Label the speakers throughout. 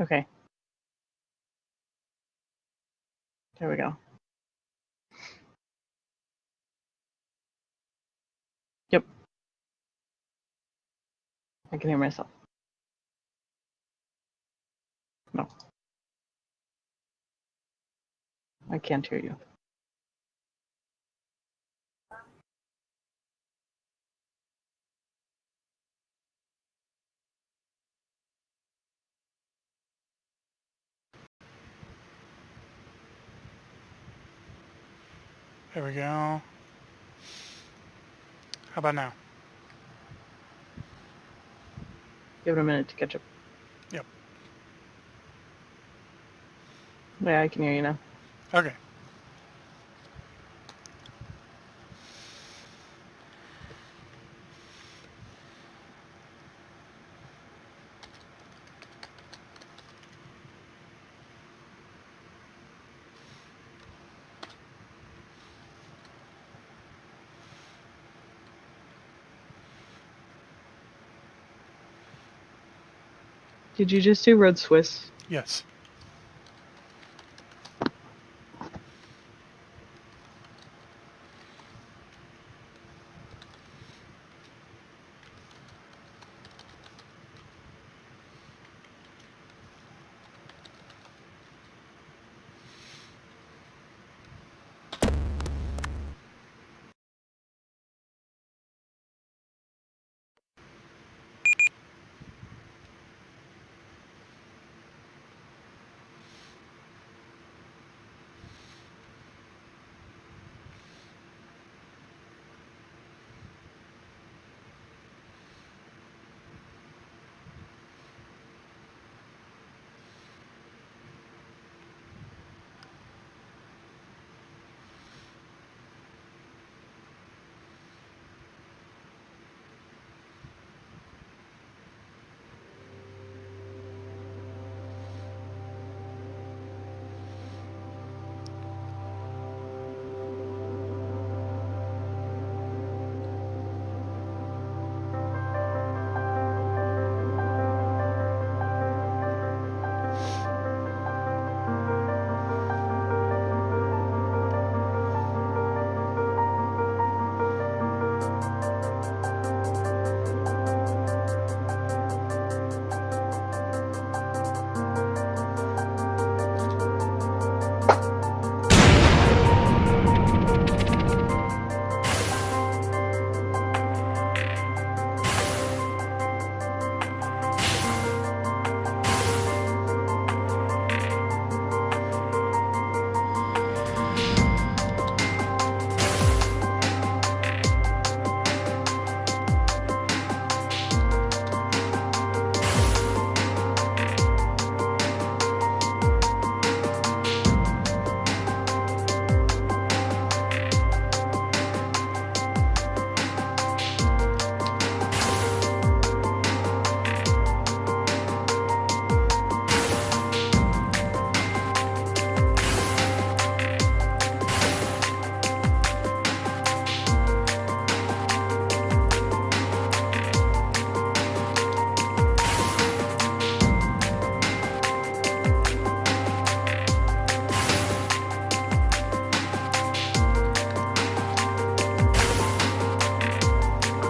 Speaker 1: Okay. There we go. Yep. I can hear myself. No. I can't hear you.
Speaker 2: There we go. How about now?
Speaker 1: Give it a minute to catch up.
Speaker 2: Yep.
Speaker 1: Yeah, I can hear you now.
Speaker 2: Okay.
Speaker 1: Did you just do Road Swiss?
Speaker 2: Yes.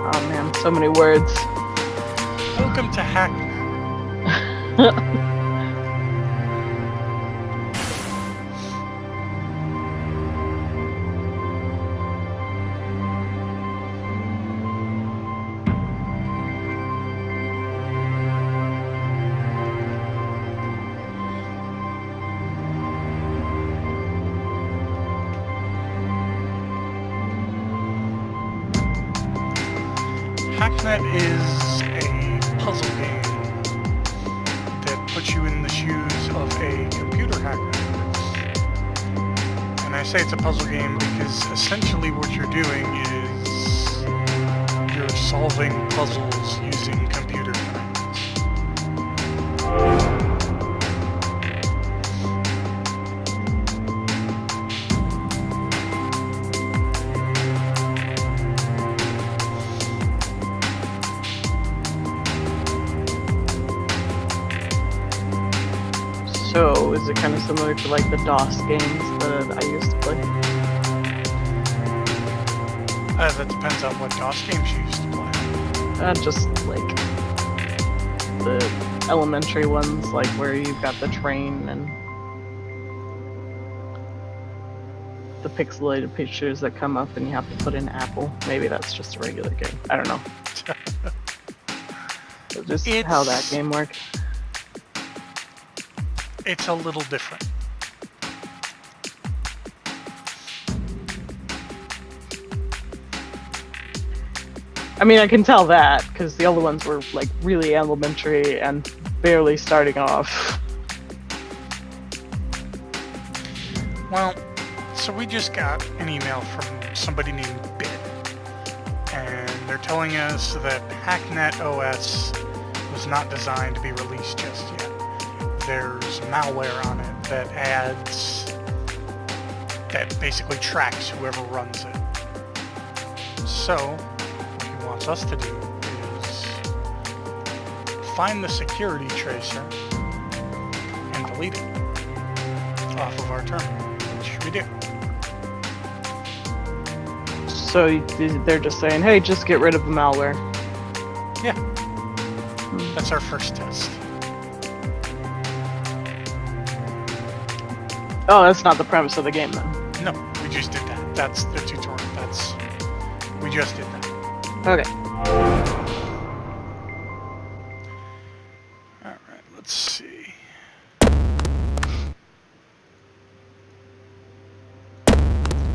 Speaker 1: Oh man, so many words.
Speaker 2: Welcome to Hacknet. Hacknet is a puzzle game that puts you in the shoes of a computer hacker. And I say it's a puzzle game because essentially what you're doing is you're solving puzzles using computer science.
Speaker 1: was it kind of similar to like the DOS games that I used to play?
Speaker 2: That depends on what DOS games you used to play.
Speaker 1: Just like the elementary ones, like where you've got the train and the pixelated pictures that come up and you have to put in Apple. Maybe that's just a regular game. I don't know. Just how that game works.
Speaker 2: It's a little different.
Speaker 1: I mean, I can tell that because the other ones were like really elementary and barely starting off.
Speaker 2: Well, so we just got an email from somebody named Bit, and they're telling us that Hacknet OS was not designed to be released just yet. There's malware on it that basically tracks whoever runs it. So, what he wants us to do is find the security tracer and delete it off of our terminal, which we do.
Speaker 1: So they're just saying, hey, just get rid of the malware.
Speaker 2: Yeah. That's our first test.
Speaker 1: Oh, that's not the premise of the game then.
Speaker 2: No, we just did that. That's the tutorial. We just did that.
Speaker 1: Okay.
Speaker 2: Alright, let's see.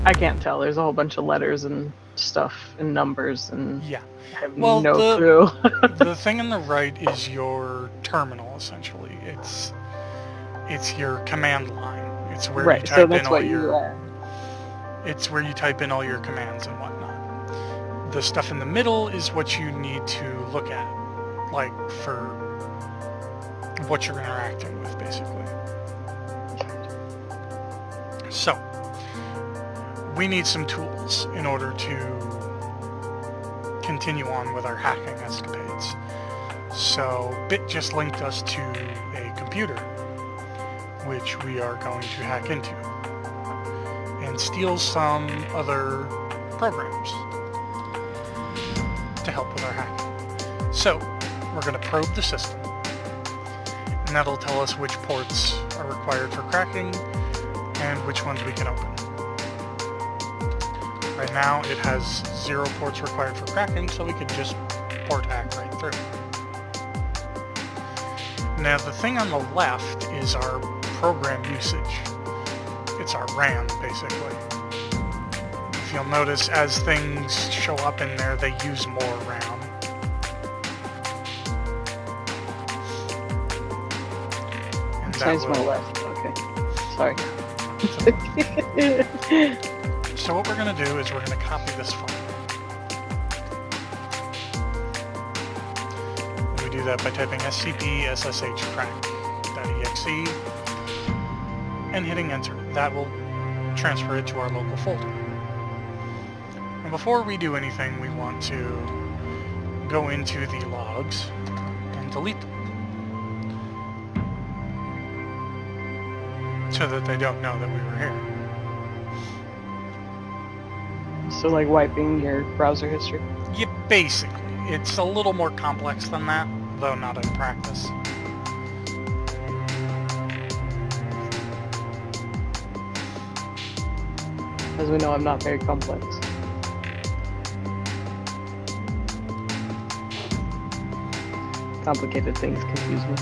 Speaker 1: I can't tell. There's a whole bunch of letters and stuff and numbers and
Speaker 2: Yeah.
Speaker 1: I have
Speaker 2: Well,
Speaker 1: no clue.
Speaker 2: The thing on the right is your terminal, essentially. It's your command line. It's where
Speaker 1: right,
Speaker 2: you
Speaker 1: so
Speaker 2: type
Speaker 1: that's
Speaker 2: in all
Speaker 1: what you
Speaker 2: your It's where you type in all your commands and whatnot. The stuff in the middle is what you need to look at, like for what you're interacting with, basically. So, we need some tools in order to continue on with our hacking escapades. So, Bit just linked us to a computer, which we are going to hack into, and steal some other programs to help with our hacking. So, we're going to probe the system, and that'll tell us which ports are required for cracking and which ones we can open. Right now, it has 0 ports required for cracking, so we could just port hack right through. Now, the thing on the left is our program usage. It's our RAM, basically. If you'll notice, as things show up in there, they use more RAM. And
Speaker 1: Besides my left. Okay. Sorry.
Speaker 2: So what we're going to do is we're going to copy this file. And we do that by typing scp sshcrack.exe and hitting enter. That will transfer it to our local folder. And before we do anything, we want to go into the logs and delete them, so that they don't know that we were here.
Speaker 1: So like wiping your browser history?
Speaker 2: Yeah, basically. It's a little more complex than that, though not in practice.
Speaker 1: As we know, I'm not very complex. Complicated things confuse me.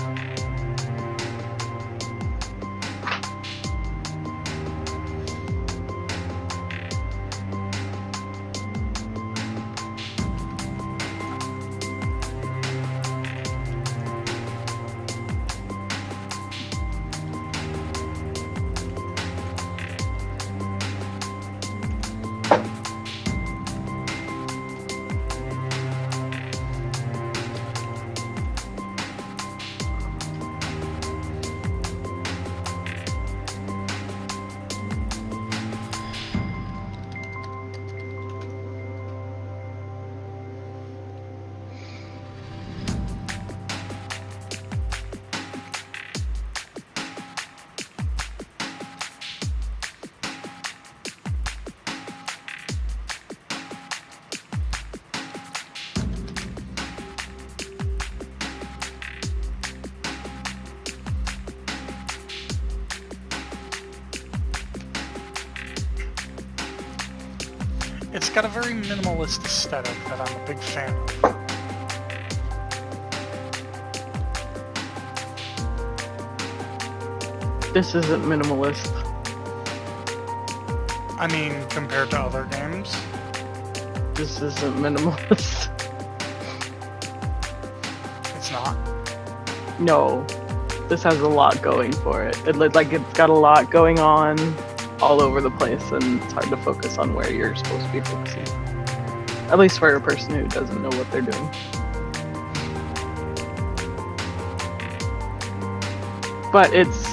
Speaker 2: got a very minimalist aesthetic that I'm a big fan of.
Speaker 1: This isn't minimalist.
Speaker 2: I mean, compared to other games.
Speaker 1: This isn't minimalist.
Speaker 2: It's not.
Speaker 1: No. This has a lot going for it. It's got a lot going on all over the place, and it's hard to focus on where you're supposed to be focusing. At least for a person who doesn't know what they're doing. But it's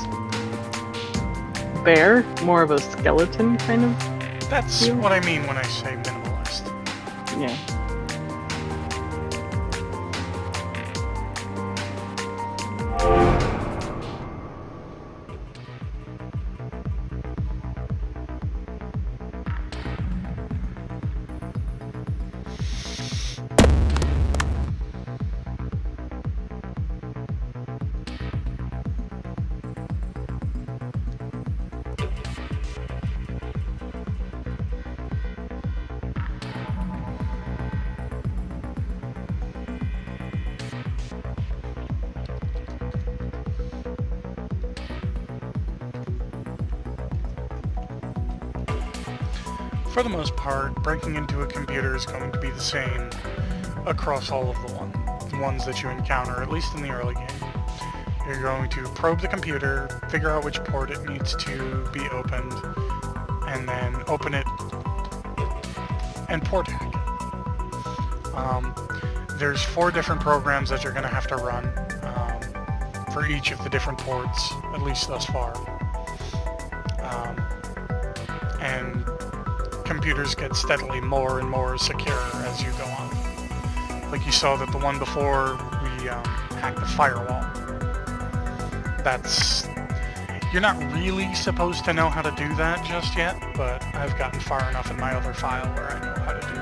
Speaker 1: bare, more of a skeleton kind of.
Speaker 2: That's what I mean when I say minimalist.
Speaker 1: Yeah.
Speaker 2: For the most part, breaking into a computer is going to be the same across all of the ones that you encounter, at least in the early game. You're going to probe the computer, figure out which port it needs to be opened, and then open it and port hack it. There's 4 different programs that you're going to have to run for each of the different ports, at least thus far. And computers get steadily more and more secure as you go on. Like you saw that the one before, we hacked the firewall. You're not really supposed to know how to do that just yet, but I've gotten far enough in my other file where I know how to do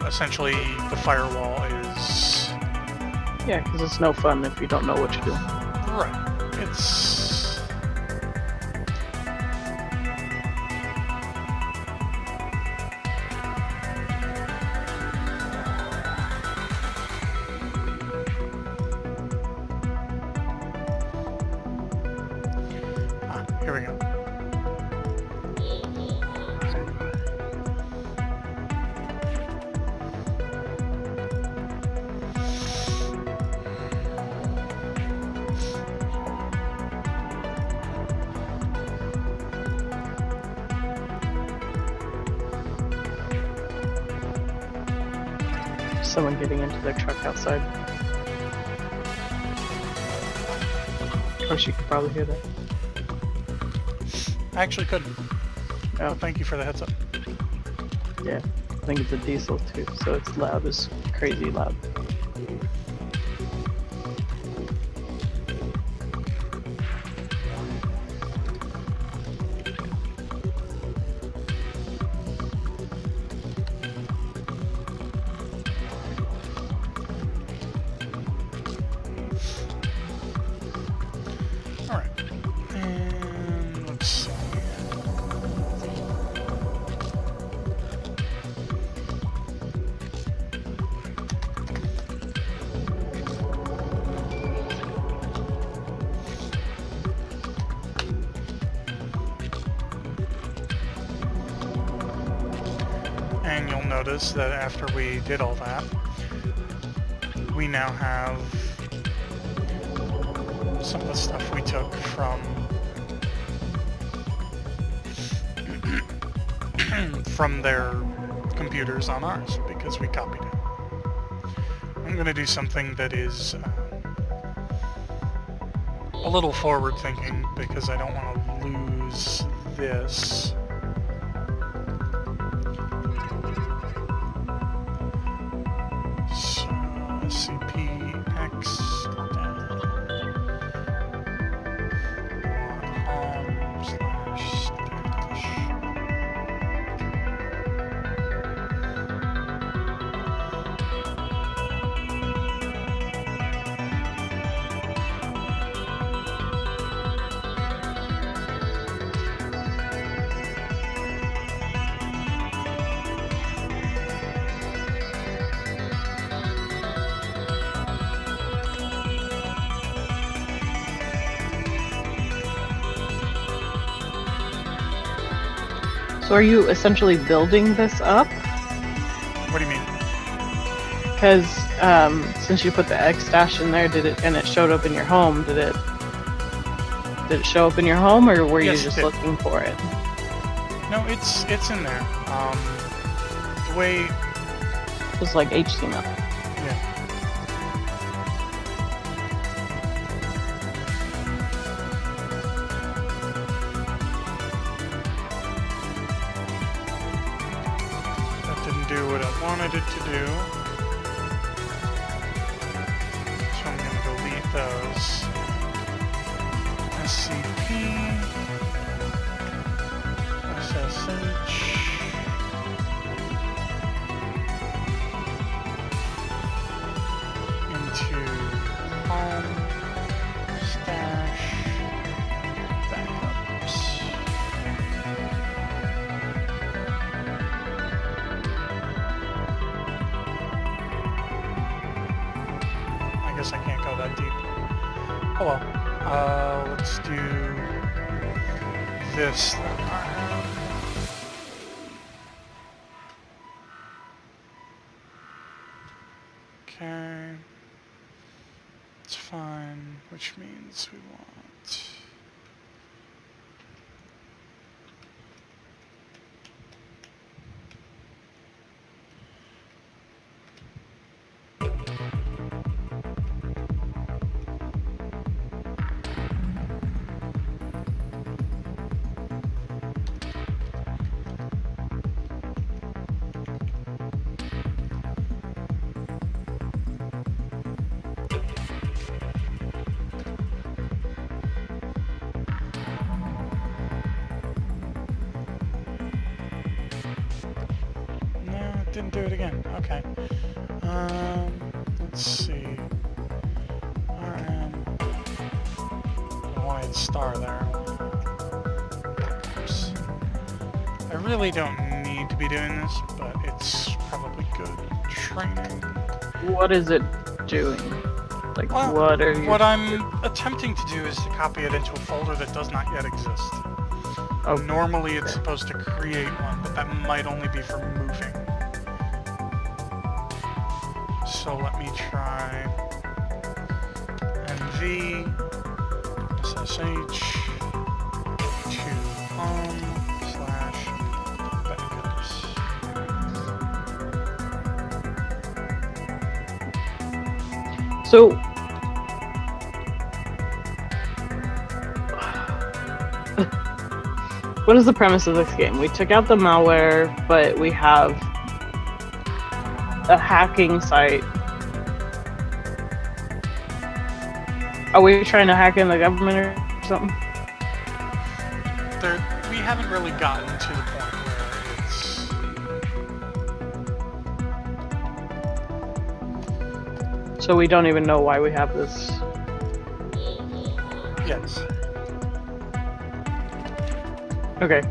Speaker 2: that. Essentially, the firewall is...
Speaker 1: Yeah, because it's no fun if you don't know what you're doing.
Speaker 2: Right. It's... Here we go.
Speaker 1: Someone getting into their truck outside. Of course, you can probably hear that.
Speaker 2: I actually couldn't.
Speaker 1: Oh,
Speaker 2: Thank you for the heads up.
Speaker 1: yeah. I think it's a diesel too, so it's loud. It's crazy loud.
Speaker 2: Alright. And let's see. And you'll notice that after we did all that, we now have some of the stuff we took from from their computers on ours, because we copied it. I'm going to do something that is a little forward-thinking, because I don't want to lose this. So, SCP-X
Speaker 1: So are you essentially building this up?
Speaker 2: What do you mean?
Speaker 1: Because since you put the X dash in there, and it showed up in your home, did it show up in your home, or were you
Speaker 2: Yes,
Speaker 1: just
Speaker 2: it did.
Speaker 1: looking for it?
Speaker 2: No, it's in there. The way,
Speaker 1: It was like HTML.
Speaker 2: yeah. That didn't do what I wanted it to do. So I'm going to delete those. SCP, SSH, into home, stash, backups. I guess I can't go that deep. Oh well. Let's do this then. Okay. It's fine, which means we want... Didn't do it again. Okay. Let's see. RM. I wanted star there. Oops. I really don't need to be doing this, but it's probably good training.
Speaker 1: What is it doing? Like,
Speaker 2: Well,
Speaker 1: what are you...
Speaker 2: What I'm attempting to do is to copy it into a folder that does not yet exist.
Speaker 1: Oh,
Speaker 2: Normally it's supposed to create one, but that might only be for moving. So let me try NV SSH to home/backups.
Speaker 1: So, what is the premise of this game? We took out the malware, but we have a hacking site. Are we trying to hack in the government or something?
Speaker 2: We haven't really gotten to the point where it's...
Speaker 1: So we don't even know why we have this.
Speaker 2: Yes.
Speaker 1: Okay.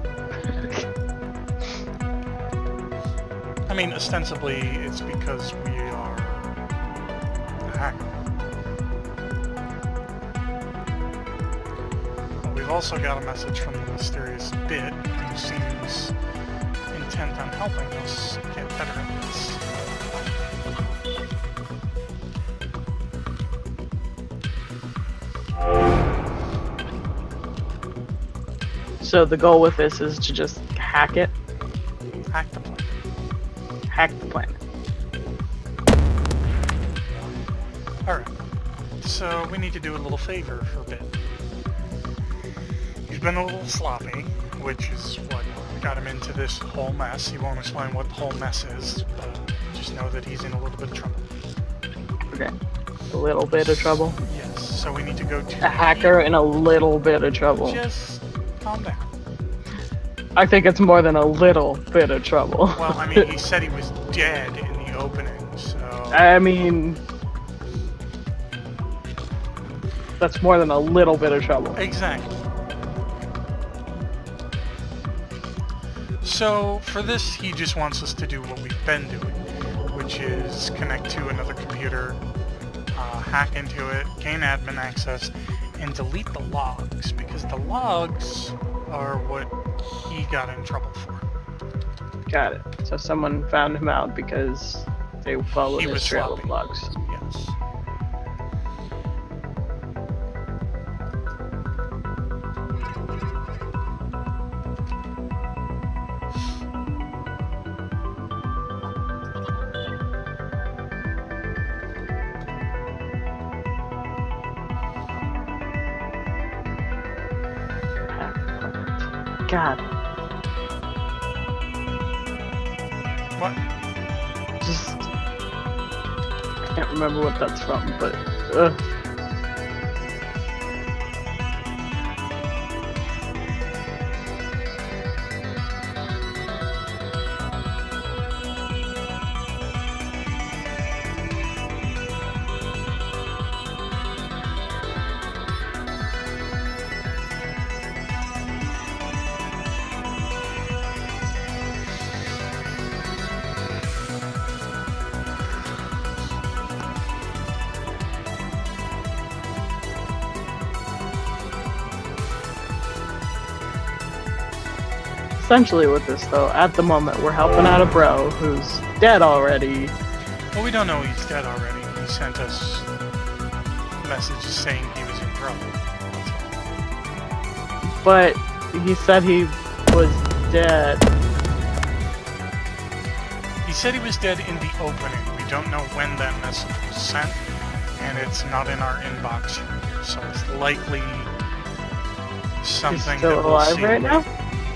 Speaker 2: I mean, ostensibly, it's because we are a hacker. But we've also got a message from the mysterious Bit, who seems intent on helping us get better at this.
Speaker 1: So the goal with this is to just hack it,
Speaker 2: Hack the planet.
Speaker 1: hack the planet.
Speaker 2: Alright, so we need to do a little favor for Bit. He's been a little sloppy, which is what got him into this whole mess. He won't explain what the whole mess is, but just know that he's in a little bit of trouble.
Speaker 1: Okay. A little bit of trouble.
Speaker 2: Yes, so we need to go to...
Speaker 1: A hacker in a little bit of trouble.
Speaker 2: Just calm down.
Speaker 1: I think it's more than a little bit of trouble.
Speaker 2: Well, I mean, he said he was dead in the opening, so...
Speaker 1: I mean... That's more than a little bit of trouble.
Speaker 2: Exactly. So, for this, he just wants us to do what we've been doing, which is connect to another computer, hack into it, gain admin access, and delete the logs, because the logs are what he got in trouble for.
Speaker 1: Got it. So someone found him out because they followed
Speaker 2: He
Speaker 1: his
Speaker 2: was
Speaker 1: trail of
Speaker 2: sloppy.
Speaker 1: logs.
Speaker 2: Yes.
Speaker 1: God.
Speaker 2: What?
Speaker 1: Just I can't remember what that's from, but essentially with this though, at the moment we're helping out a bro who's dead already.
Speaker 2: Well, we don't know he's dead already. He sent us messages saying he was in trouble. That's all.
Speaker 1: But he said he was dead.
Speaker 2: He said he was dead in the opening. We don't know when that message was sent, and it's not in our inbox here, so it's likely something
Speaker 1: He's still
Speaker 2: that we'll
Speaker 1: alive
Speaker 2: see
Speaker 1: right
Speaker 2: later.
Speaker 1: now?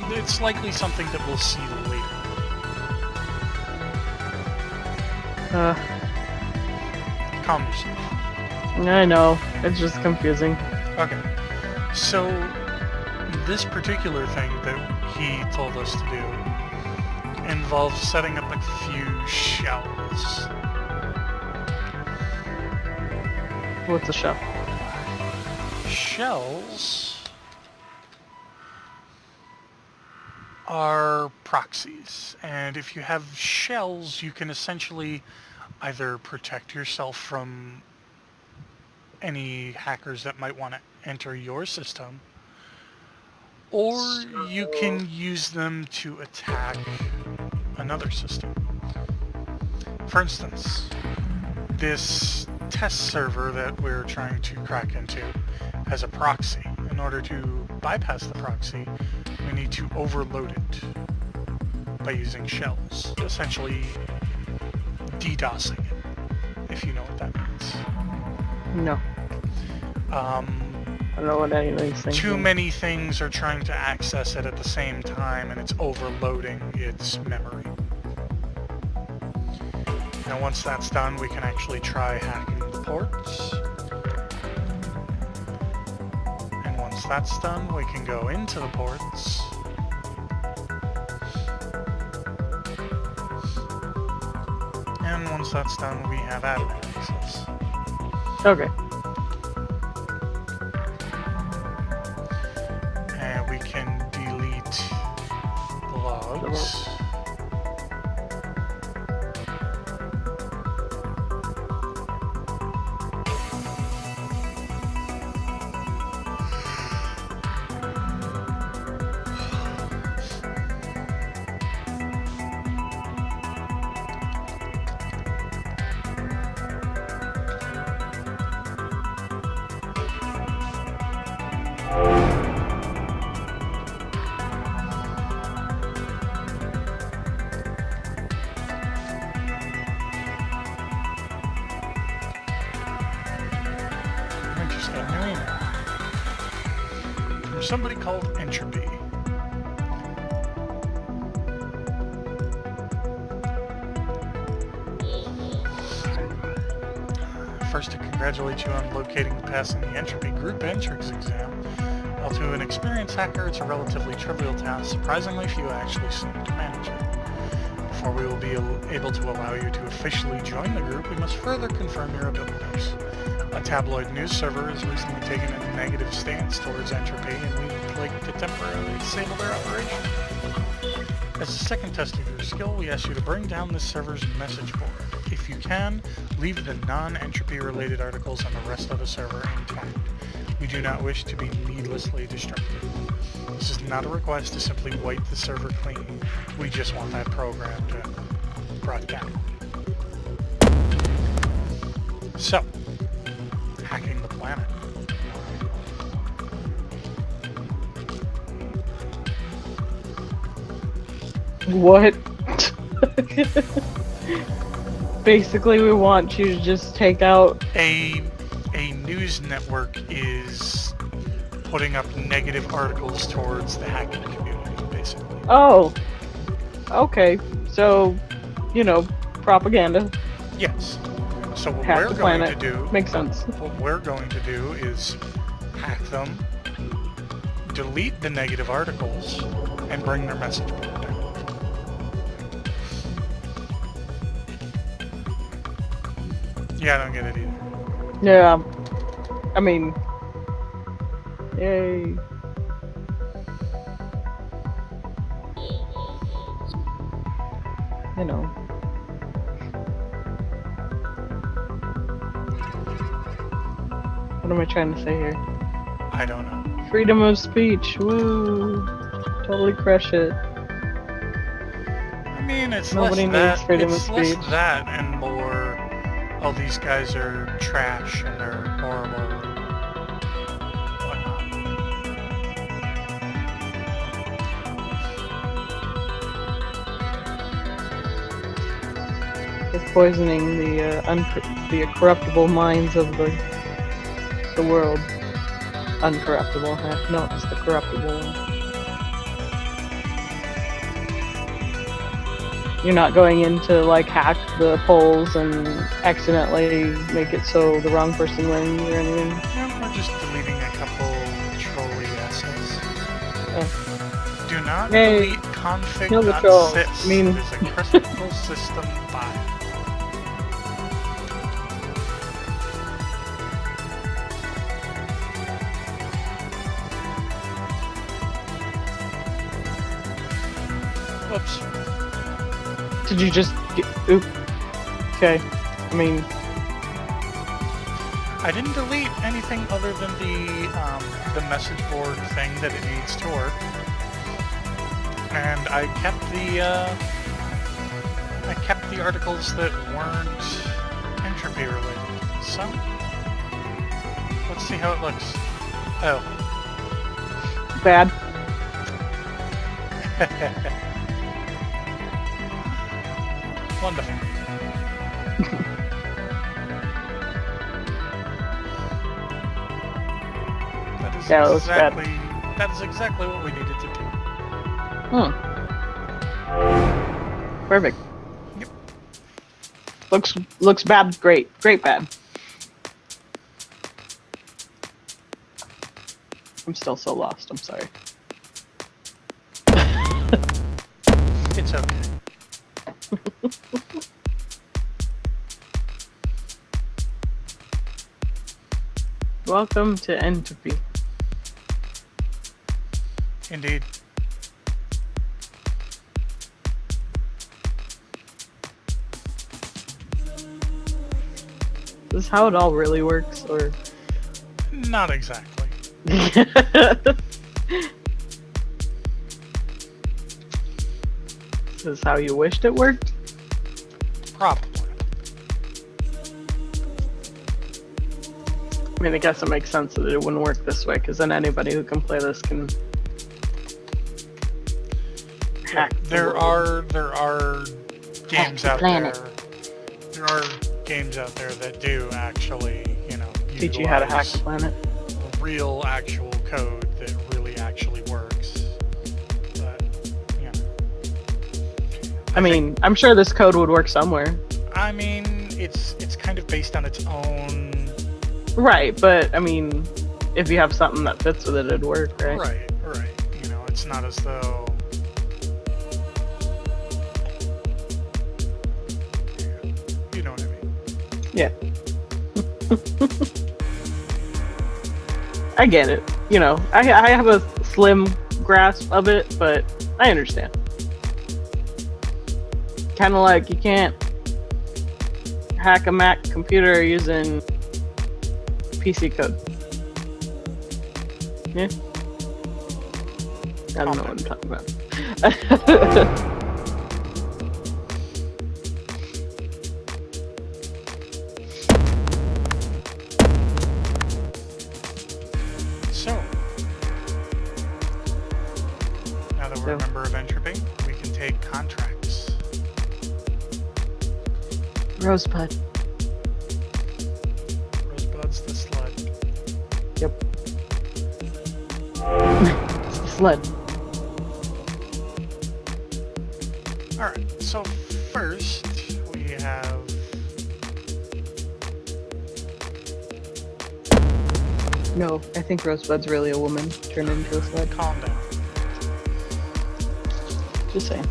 Speaker 2: It's likely something that we'll see later. Calm yourself.
Speaker 1: I know. It's just confusing.
Speaker 2: Okay. So, this particular thing that he told us to do involves setting up a few shells.
Speaker 1: What's a shell?
Speaker 2: Shells are proxies, and if you have shells, you can essentially either protect yourself from any hackers that might want to enter your system, or you can use them to attack another system. For instance, this test server that we're trying to crack into has a proxy. In order to bypass the proxy, we need to overload it by using shells, essentially DDoSing it, if you know what that means.
Speaker 1: No. I don't know what any of these things
Speaker 2: Too
Speaker 1: mean.
Speaker 2: many things are trying to access it at the same time, and it's overloading its memory. Now once that's done, we can actually try hacking the ports. And once that's done, we can go into the ports. And once that's done, we have admin access.
Speaker 1: Okay.
Speaker 2: And we can delete the logs. I just got a new email from somebody called Entropy. First, to congratulate you on locating and passing the Entropy Group Entrance exam. While to an experienced hacker, it's a relatively trivial task, surprisingly few actually seem to manage it. Before we will be able to allow you to officially join the group, we must further confirm your abilities. A tabloid news server has recently taken a negative stance towards Entropy, and we'd like to temporarily disable their operation. As a second test of your skill, we ask you to bring down this server's message board. If you can, leave the non-Entropy related articles on the rest of the server intact. We do not wish to be needlessly destructive. This is not a request to simply wipe the server clean. We just want that program to brought down. So, hacking the planet.
Speaker 1: What? Basically, we want you to just take out...
Speaker 2: A news network is putting up negative articles towards the hacking community, basically.
Speaker 1: Oh. Okay. So, you know, propaganda.
Speaker 2: Yes. So what
Speaker 1: Hack
Speaker 2: we're
Speaker 1: the
Speaker 2: going
Speaker 1: planet.
Speaker 2: to do...
Speaker 1: Makes sense.
Speaker 2: What we're going to do is hack them, delete the negative articles, and bring their message board down. Yeah, I don't get it either.
Speaker 1: Yeah. I mean... Yay. You know. What am I trying to say here?
Speaker 2: I don't know.
Speaker 1: Freedom of speech. Woo. Totally crush it.
Speaker 2: I mean, it's
Speaker 1: Nobody
Speaker 2: less
Speaker 1: needs freedom of
Speaker 2: it's less
Speaker 1: speech.
Speaker 2: that and more, oh, these guys are trash and they're horrible and whatnot.
Speaker 1: They're poisoning the corruptible minds of the world. Uncorruptible, huh? No, it's the corruptible one. You're not going in to like hack the polls and accidentally make it so the wrong person wins or anything.
Speaker 2: Yeah, we're just deleting a couple trolly essays.
Speaker 1: Oh.
Speaker 2: Do not
Speaker 1: Yay.
Speaker 2: delete
Speaker 1: Kill the trolls.
Speaker 2: config.sys.
Speaker 1: I mean-
Speaker 2: It is a critical system file. Whoops.
Speaker 1: Did you just get... Oop. Okay. I mean...
Speaker 2: I didn't delete anything other than the message board thing that it needs to work. And I kept the articles that weren't entropy related. So let's see how it looks. Oh.
Speaker 1: Bad.
Speaker 2: Wonderful.
Speaker 1: Yeah, it looks bad.
Speaker 2: That is exactly what we needed to do.
Speaker 1: Perfect.
Speaker 2: Yep.
Speaker 1: Looks bad, great. Great bad. I'm still so lost, I'm sorry.
Speaker 2: It's okay.
Speaker 1: Welcome to Entropy.
Speaker 2: Indeed.
Speaker 1: Is this how it all really works, or?
Speaker 2: Not exactly.
Speaker 1: Is this how you wished it worked?
Speaker 2: Probably.
Speaker 1: I mean, I guess it makes sense that it wouldn't work this way, because then anybody who can play this can hack the
Speaker 2: There
Speaker 1: world.
Speaker 2: are games
Speaker 3: the
Speaker 2: out
Speaker 3: planet.
Speaker 2: there. There are games out there that do actually,
Speaker 1: Teach you how to hack the
Speaker 2: utilize
Speaker 1: planet.
Speaker 2: real actual code that really actually works. But
Speaker 1: I mean, I'm sure this code would work somewhere.
Speaker 2: I mean, it's kind of based on its own.
Speaker 1: Right, but I mean, if you have something that fits with it, it'd work, right?
Speaker 2: Right. It's not as though. You know what I mean?
Speaker 1: Yeah. I get it. I have a slim grasp of it, but I understand. Kind of like you can't hack a Mac computer using PC code. Yeah. I don't know
Speaker 2: Calm
Speaker 1: what I'm
Speaker 2: down.
Speaker 1: talking about.
Speaker 2: So, now that we're a
Speaker 1: So.
Speaker 2: member of Entropy, we can take contracts.
Speaker 1: Rosebud.
Speaker 2: Rosebud's the sled.
Speaker 1: Yep. It's the sled.
Speaker 2: Alright, so first we have...
Speaker 1: No, I think Rosebud's really a woman turned into a sled.
Speaker 2: Calm down.
Speaker 1: Just saying.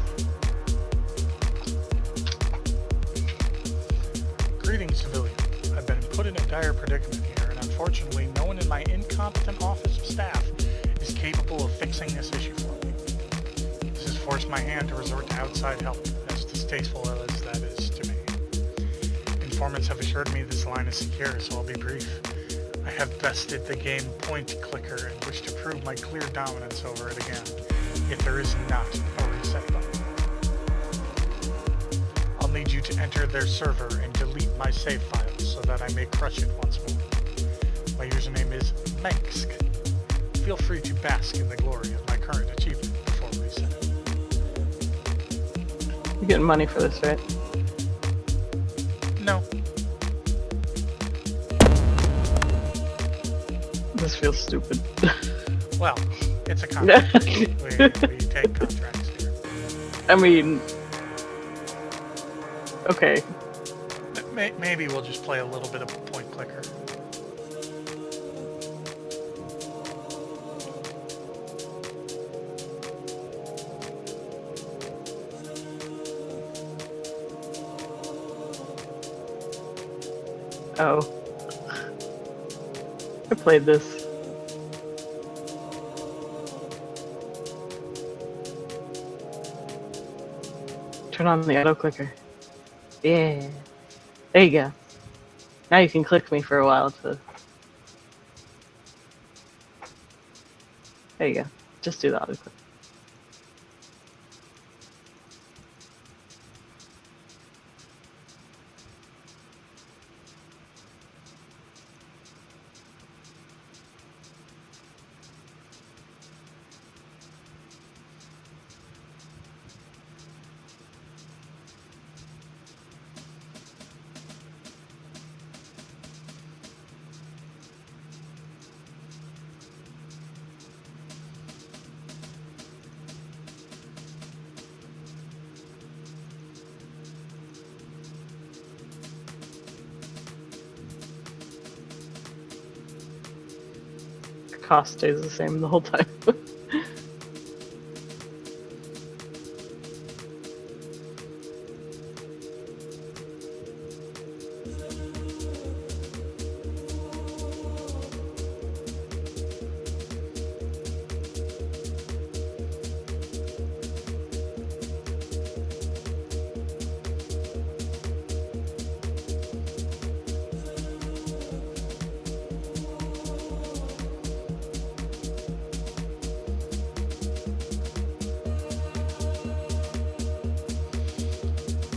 Speaker 2: Greetings, civilian. I've been put in a dire predicament here, and unfortunately no one in my incompetent office of staff is capable of fixing this issue for me. This has forced my hand to resort to outside help, as distasteful as that is to me. Informants have assured me this line is secure, so I'll be brief. I have bested the game point clicker and wish to prove my clear dominance over it again, yet there is not a reset button. I'll need you to enter their server and delete my save files so that I may crush it once more. My username is Mansk. Feel free to bask in the glory of my current achievement before reset.
Speaker 1: You're getting money for this, right?
Speaker 2: No.
Speaker 1: This feels stupid.
Speaker 2: Well, it's a contract. we take contracts here.
Speaker 1: I mean... Okay.
Speaker 2: Maybe we'll just play a little bit of point clicker.
Speaker 1: Oh. I played this. Turn on the auto clicker. Yeah. There you go. Now you can click me for a while to... There you go. Just do the auto click. Cost stays the same the whole time.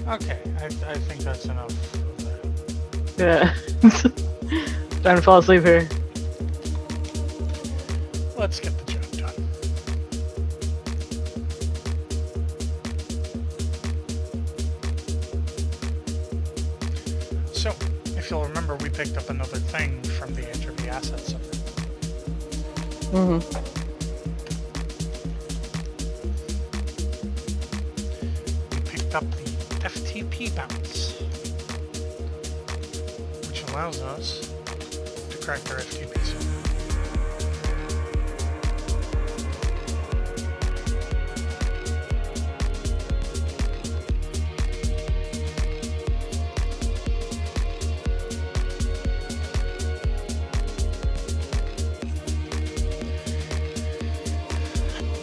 Speaker 2: Okay, I think that's enough of that.
Speaker 1: Yeah. Trying to fall asleep here.
Speaker 2: Let's get the job done. So, if you'll remember, we picked up another thing from the Entropy Asset Center.
Speaker 1: Mm-hmm.
Speaker 2: We picked up the FTP bounce, which allows us to crack their FTP server.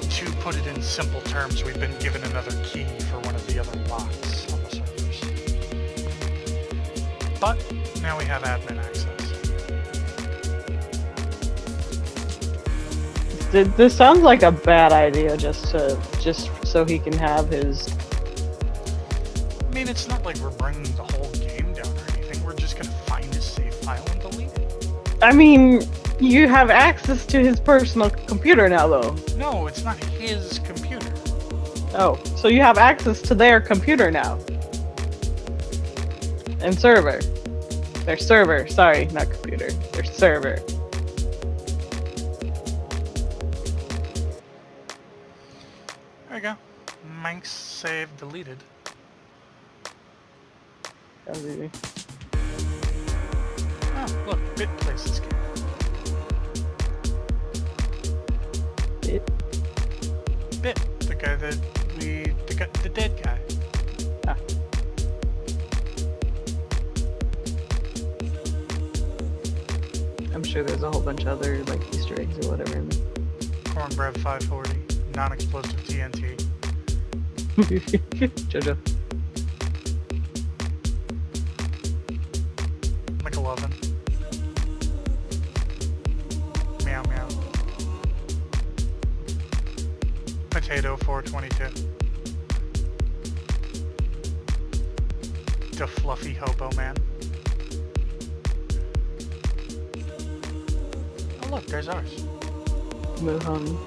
Speaker 2: To put it in simple terms, we've been given another key for one of the other locks on the servers. But now we have admin access.
Speaker 1: This sounds like a bad idea. Just so he can have his.
Speaker 2: I mean, it's not like we're bringing the whole game down or anything. We're just gonna find his save file and delete it.
Speaker 1: I mean, you have access to his personal computer now, though.
Speaker 2: No, it's not his computer.
Speaker 1: Oh, so you have access to their computer now. And server. Their server. Sorry, not computer. Their server.
Speaker 2: There you go. Manx save deleted.
Speaker 1: That was easy.
Speaker 2: Oh, look, Bit plays this game. Bit, the guy that the dead guy.
Speaker 1: Ah. I'm sure there's a whole bunch of other like Easter eggs or whatever in there.
Speaker 2: Cornbread 540, non-explosive TNT.
Speaker 1: Jojo.
Speaker 2: McLovin. Meow meow. Potato 422. The fluffy hobo man. Oh look, there's ours.
Speaker 1: Muhan.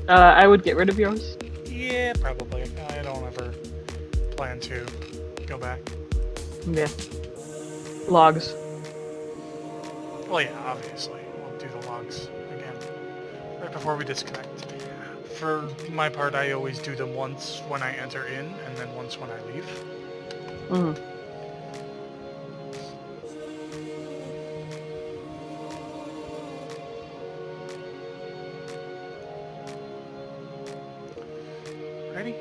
Speaker 1: I would get rid of yours.
Speaker 2: Yeah, probably. I don't ever plan to go back.
Speaker 1: Yeah. Logs.
Speaker 2: Well, yeah, obviously. We'll do the logs again. Right before we disconnect. For my part, I always do them once when I enter in, and then once when I leave.
Speaker 1: Mm-hmm.
Speaker 2: Ready?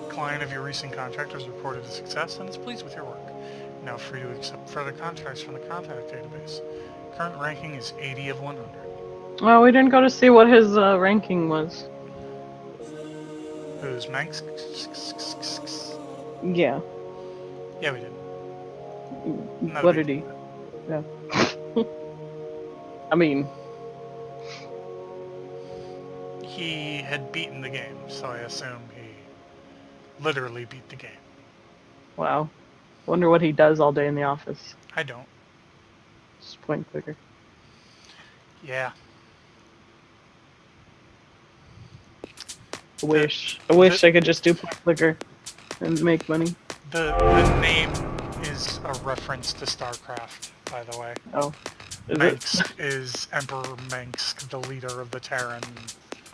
Speaker 2: Client of your recent contract has reported a success and is pleased with your work. Now free to accept further contracts from the contact database. Current ranking is 80 of 100.
Speaker 1: Well, we didn't go to see what his ranking was.
Speaker 2: Who's Manx?
Speaker 1: Yeah.
Speaker 2: Yeah, we did. Not a
Speaker 1: What
Speaker 2: big
Speaker 1: did he? Yeah. I mean,
Speaker 2: He had beaten the game, so I assume he literally beat the game.
Speaker 1: wow. Wonder what he does all day in the office.
Speaker 2: I don't.
Speaker 1: Just point clicker.
Speaker 2: Yeah.
Speaker 1: I wish I could just do point clicker and make money.
Speaker 2: The name is a reference to StarCraft, by the way.
Speaker 1: Oh. Is
Speaker 2: Manx
Speaker 1: it?
Speaker 2: is Emperor Manx, the leader of the Terran.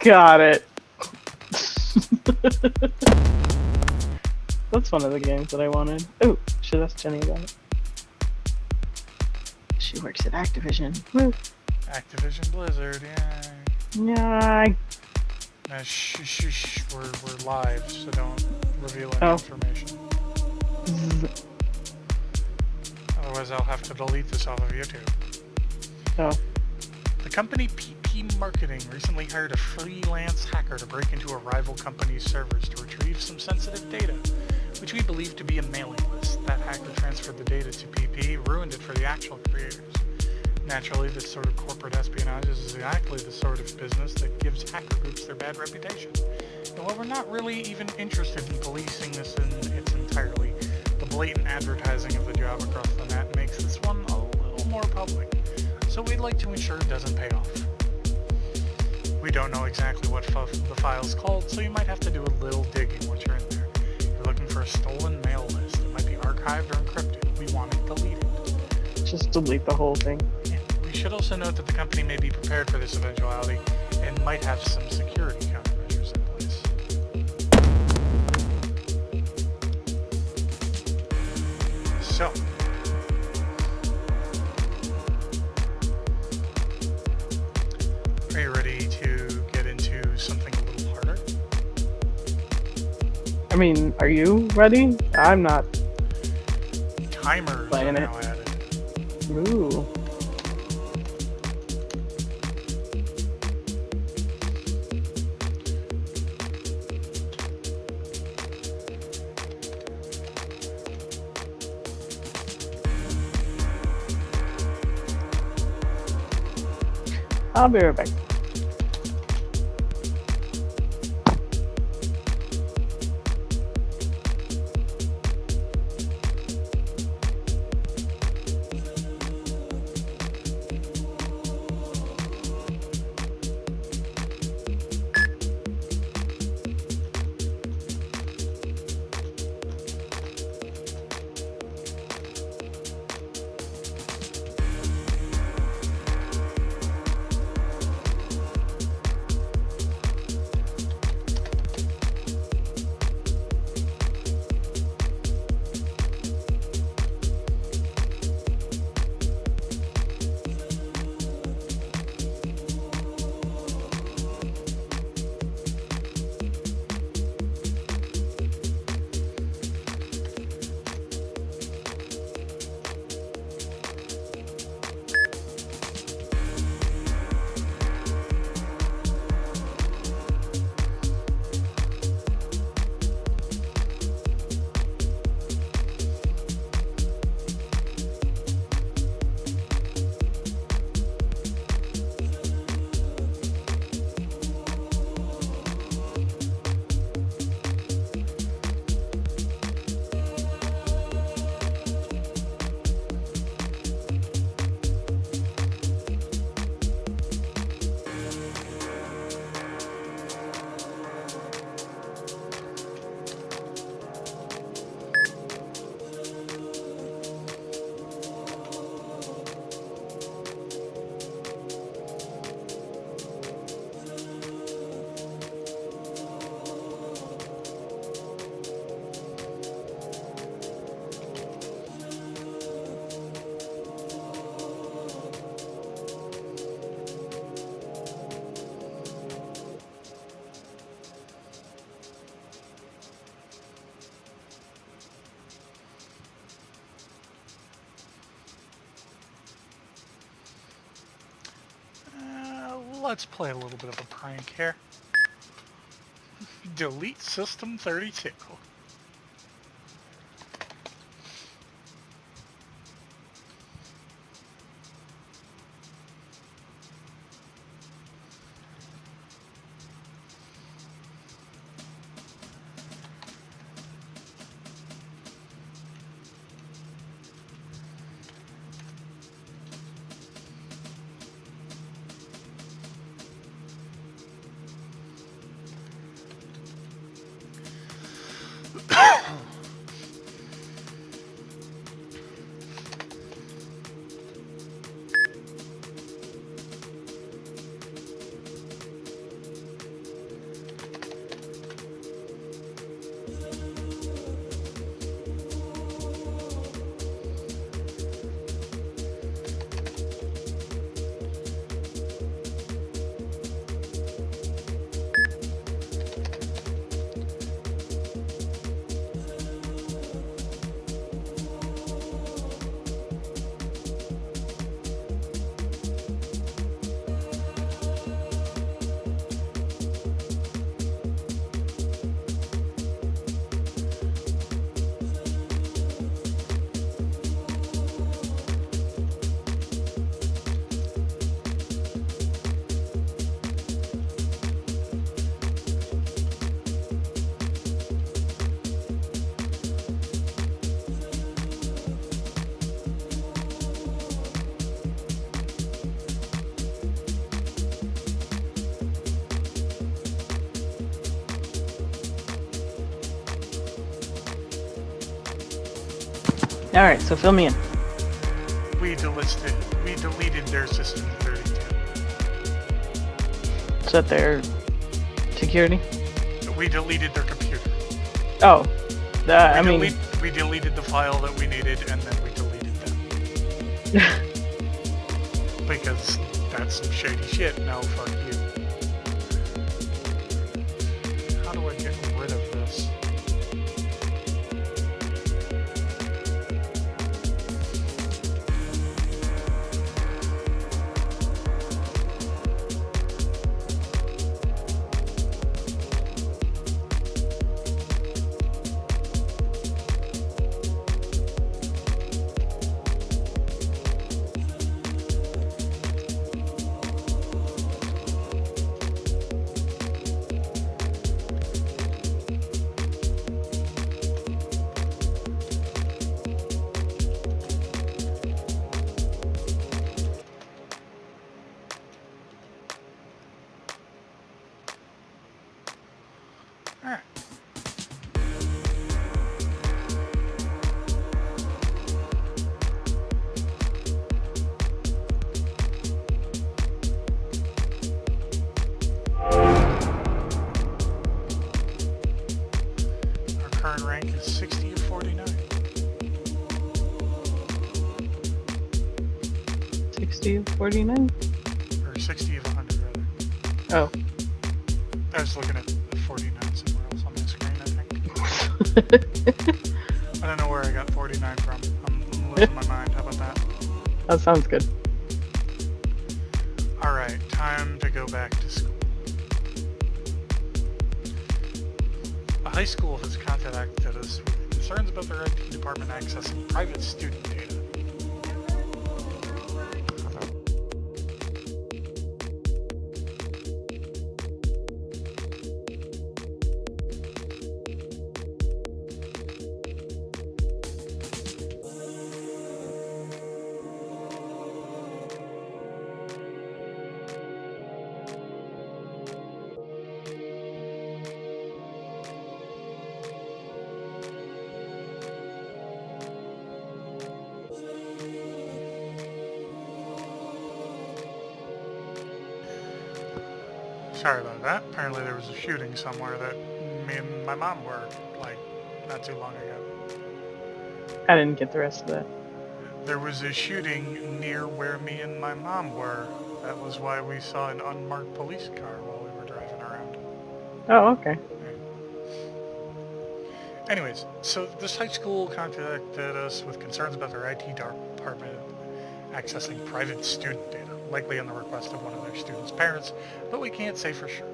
Speaker 1: Got it. That's one of the games that I wanted. Oh, should ask Jenny about it. She works at Activision. Woo.
Speaker 2: Activision Blizzard, yeah.
Speaker 1: Yeah.
Speaker 2: Now, shh, we're live, so don't reveal any information. Otherwise, I'll have to delete this off of YouTube.
Speaker 1: Oh.
Speaker 2: The company PP Marketing recently hired a freelance hacker to break into a rival company's servers to retrieve some sensitive data, which we believe to be a mailing list. That hacker transferred the data to PP, ruined it for the actual creators. Naturally, this sort of corporate espionage is exactly the sort of business that gives hacker groups their bad reputation. And while we're not really even interested in policing this in its entirety, the blatant advertising of the job across the net makes this one a little more public. So we'd like to ensure it doesn't pay off. We don't know exactly what the file's called, so you might have to do a little digging once you're in there. You're looking for a stolen mail list. It might be archived or encrypted. We want it deleted.
Speaker 1: Just delete the whole thing.
Speaker 2: We should also note that the company may be prepared for this eventuality and might have some security countermeasures in place. So, are you ready to get into something a little harder?
Speaker 1: I mean, are you ready? I'm not.
Speaker 2: Timers
Speaker 1: Playing
Speaker 2: are
Speaker 1: it.
Speaker 2: now added.
Speaker 1: Ooh. I'll be right back.
Speaker 2: Let's play a little bit of a prank here. Delete System 32.
Speaker 1: Alright, so fill me in.
Speaker 2: We deleted their System 32.
Speaker 1: Is that their security?
Speaker 2: We deleted their computer.
Speaker 1: Oh. I mean...
Speaker 2: We deleted the file that we needed, and then we deleted them. Because that's some shady shit. No, fuck you. How do I get rid of this? Alright. Our current rank is 60 of 49.
Speaker 1: 60 of 49?
Speaker 2: Or 60 of 100, rather.
Speaker 1: Oh.
Speaker 2: I was looking at the 49 somewhere else on my screen, I think. I don't know where I got 49 from. I'm losing my mind. How about that?
Speaker 1: That sounds good.
Speaker 2: Alright, time to go back to school. A high school has contacted us with concerns about their IT department accessing private student data. Sorry about that. Apparently there was a shooting somewhere that me and my mom were, like, not too long ago.
Speaker 1: I didn't get the rest of that.
Speaker 2: There was a shooting near where me and my mom were. That was why we saw an unmarked police car while we were driving around.
Speaker 1: Oh, okay.
Speaker 2: Anyways, so this high school contacted us with concerns about their IT department accessing private student data, likely on the request of one of their students' parents, but we can't say for sure.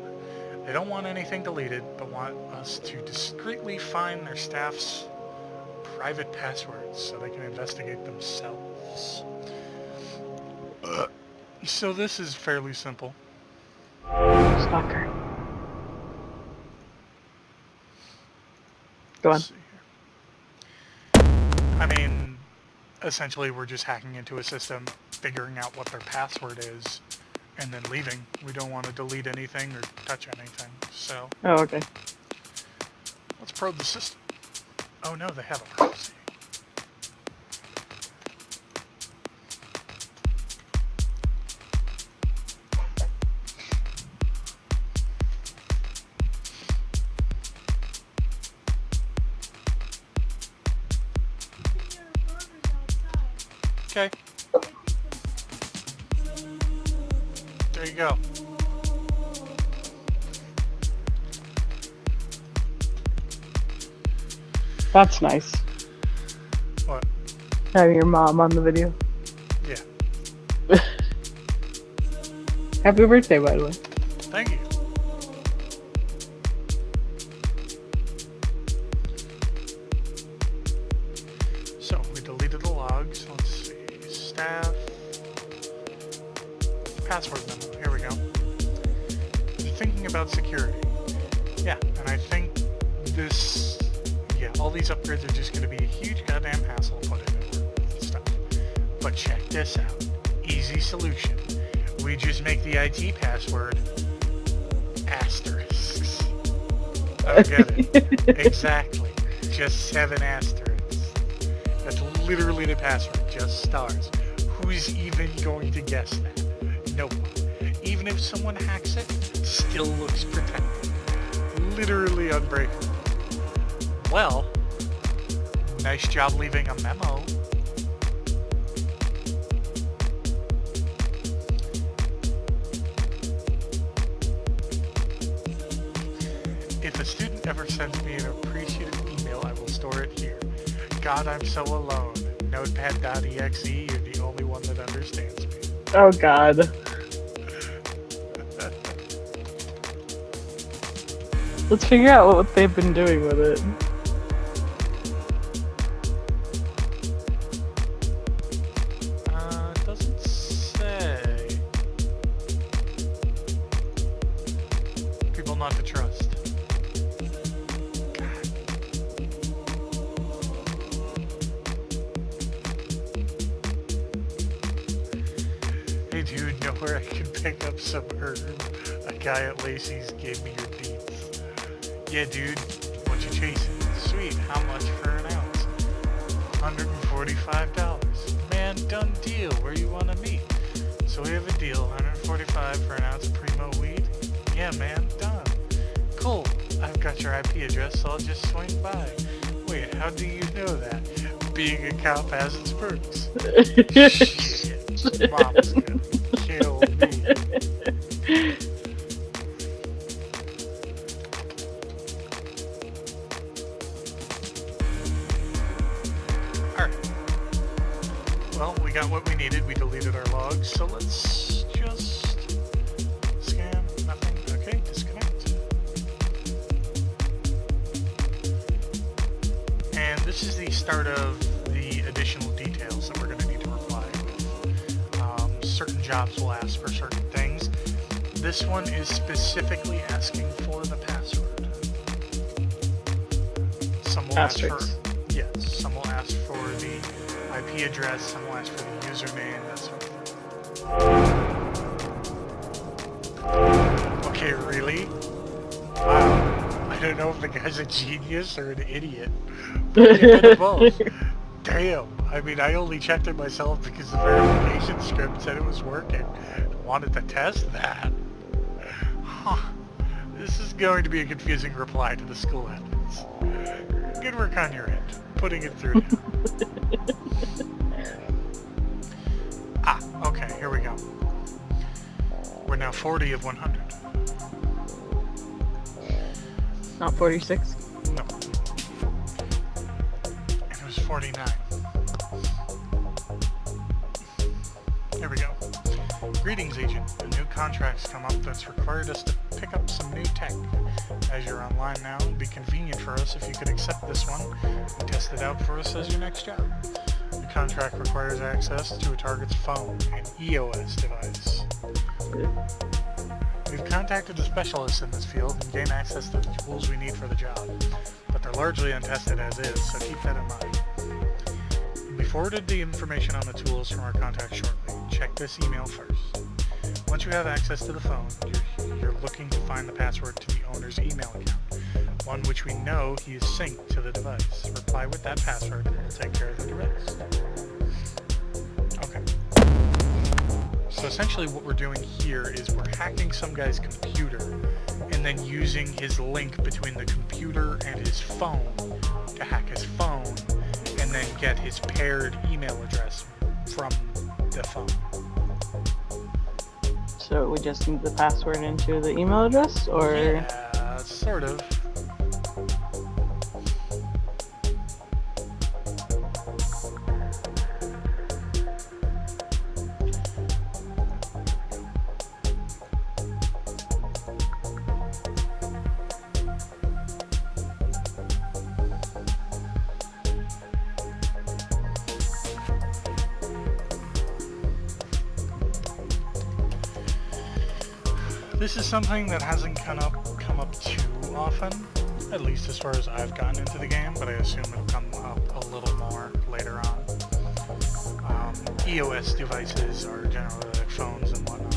Speaker 2: They don't want anything deleted, but want us to discreetly find their staff's private passwords so they can investigate themselves. So this is fairly simple.
Speaker 1: Stalker. Go on.
Speaker 2: Let's see here. I mean, essentially we're just hacking into a system, figuring out what their password is, and then leaving. We don't want to delete anything or touch anything, so
Speaker 1: Oh, okay.
Speaker 2: let's probe the system. Oh no, they have a privacy. Okay. There you go.
Speaker 1: That's nice.
Speaker 2: What?
Speaker 1: Having your mom on the video.
Speaker 2: Yeah.
Speaker 1: Happy birthday, by the way.
Speaker 2: Thank you. So, we deleted the logs. Let's see. Staff. Password memo. Here we go. Thinking about security. Yeah, and I think this... Yeah, all these upgrades are just going to be a huge goddamn hassle to put in and work with stuff. But check this out. Easy solution. We just make the IT password asterisks. I get it. Exactly. Just 7 asterisks. That's literally the password. Just stars. Who's even going to guess that? No one. Even if someone hacks it, still looks protected. Literally unbreakable. Well, nice job leaving a memo. If a student ever sends me an appreciative email, I will store it here. God, I'm so alone. Notepad.exe, you're the only one that understands me.
Speaker 1: Oh, God. Let's figure out what they've been doing with it.
Speaker 2: It doesn't say. People not to trust. God. Hey dude, know where I can pick up some herb? A guy at Lacey's gave me your beats. Yeah, dude. What you chasing? Sweet. How much for an ounce? $145. Man, done deal. Where you want to meet? So we have a deal. $145 for an ounce of primo weed. Yeah, man. Done. Cool. I've got your IP address, so I'll just swing by. Wait, how do you know that? Being a cop has its perks. Shit. Mom's gonna kill me. Alright. Well, we got what we needed. We deleted our logs, so let's just scan. Nothing. Okay, disconnect. And this is the start of the additional details that we're going to need to reply with. Certain jobs will ask for certain things. This one is specifically asking for the password. Some will ask for, yes, some will ask for the IP address, some will ask for the username, that sort of thing. Okay, really? Wow. I don't know if the guy's a genius or an idiot. But a bit of both. Damn. I mean, I only checked it myself because the verification script said it was working. Wanted to test that. Huh. This is going to be a confusing reply to the school admins. Good work on your end. Putting it through now. Okay, here we go. We're now 40 of 100.
Speaker 1: Not 46?
Speaker 2: No. It was 49. There we go. Greetings, Agent. A new contract's come up that's required us to pick up some new tech. As you're online now, it'd be convenient for us if you could accept this one and test it out for us as your next job. The contract requires access to a target's phone, an EOS device. We've contacted the specialists in this field and gained access to the tools we need for the job, but they're largely untested as is, so keep that in mind. We forwarded the information on the tools from our contact shortly. Check this email first. Once you have access to the phone, you're looking to find the password to the owner's email account, one which we know he is synced to the device. Reply with that password and we'll take care of the rest. Okay. So essentially what we're doing here is we're hacking some guy's computer and then using his link between the computer and his phone to hack his phone and then get his paired email address from the phone.
Speaker 1: So we just need the password into the email address, or?
Speaker 2: Yeah, sort of. This is something that hasn't come up too often, at least as far as I've gotten into the game, but I assume it'll come up a little more later on. EOS devices are generally like phones and whatnot.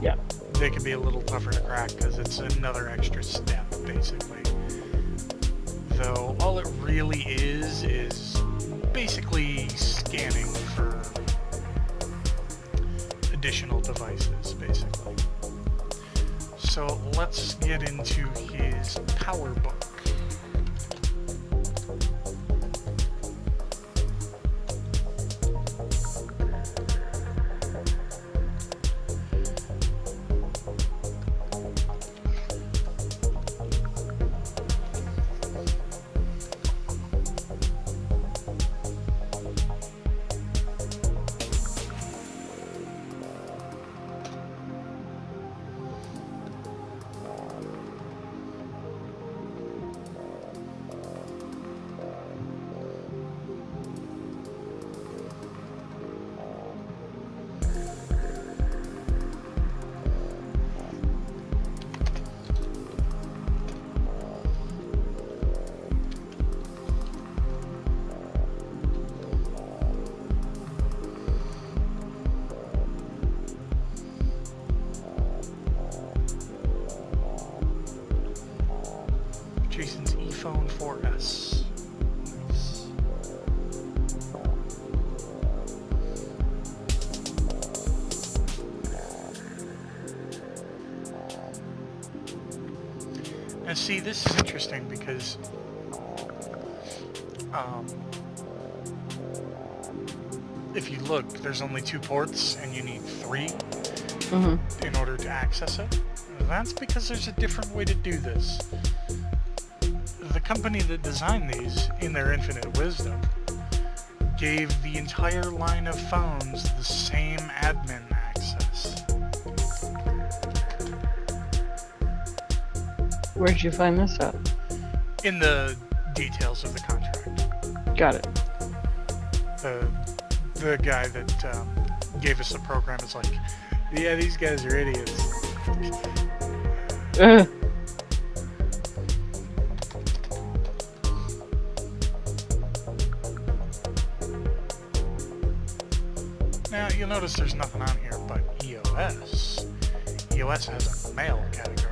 Speaker 1: Yeah.
Speaker 2: They can be a little tougher to crack because it's another extra step, basically. Though all it really is basically scanning for additional devices, basically. So let's get into his power book. And see, this is interesting because if you look, there's only 2 ports and you need 3 in order to access it. That's because there's a different way to do this. The company that designed these, in their infinite wisdom, gave the entire line of phones the same admin access.
Speaker 1: Where'd you find this at?
Speaker 2: In the details of the contract.
Speaker 1: Got it.
Speaker 2: The guy that gave us the program is like, yeah, these guys are idiots. Now, you'll notice there's nothing on here but EOS. EOS has a mail category.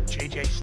Speaker 2: JJ